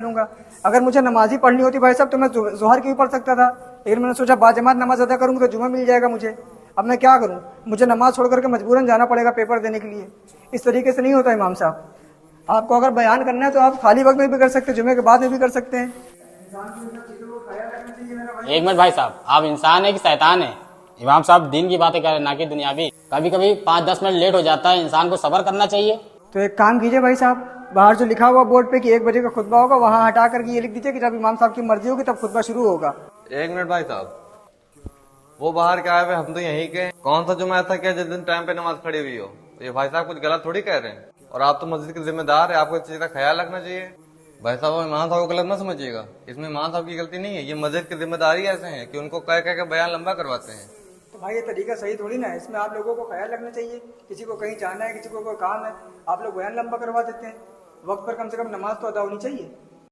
लूंगा। अगर मुझे नमाज ही पढ़नी होती भाई साहब तो मैं जोहर की भी पढ़ सकता था, लेकिन मैंने सोचा बाजमात नमाज अदा करूंगा तो जुमा मिल जाएगा मुझे। अब मैं क्या करूं, मुझे नमाज छोड़ करके मजबूरन जाना पड़ेगा पेपर देने के लिए। इस तरीके से नहीं होता इमाम साहब। आपको अगर बयान करना है तो आप खाली वक्त में भी कर सकते हैं, जुमे के बाद में भी कर सकते हैं। एक मिनट भाई साहब, आप इंसान है कि शैतान है? इमाम साहब दीन की बातें करें ना कि दुनियावी। कभी कभी 5-10 मिनट लेट हो जाता है, इंसान को सब्र करना चाहिए। तो एक काम कीजिए भाई साहब, बाहर जो लिखा हुआ बोर्ड पे कि 1 बजे का खुतबा होगा, वहां हटा करके ये लिख दीजिए कि जब इमाम साहब की मर्जी होगी तब खुतबा शुरू होगा। एक मिनट भाई साहब, वो बाहर क्या है, हम तो यहीं के हैं। कौन सा जुमा ऐसा क्या जिस दिन टाइम पे नमाज खड़ी हुई हो? ये भाई साहब कुछ गलत थोड़ी कह रहे हैं, और आप तो मस्जिद के जिम्मेदार है, आपको इस चीज का ख्याल रखना चाहिए। भाई साहब इमाम साहब को गलत मत समझिएगा, इसमें इमाम साहब की गलती नहीं है, ये मस्जिद की जिम्मेदारी ऐसे है कि उनको कह कह के बयान लंबा करवाते हैं। तो भाई ये तरीका सही थोड़ी ना है, इसमें आप लोगों को ख्याल रखना चाहिए। किसी को कहीं जाना है, किसी को कोई काम है, आप लोग बयान लंबा करवा देते हैं। वक्त पर कम से कम नमाज तो अदा होनी चाहिए।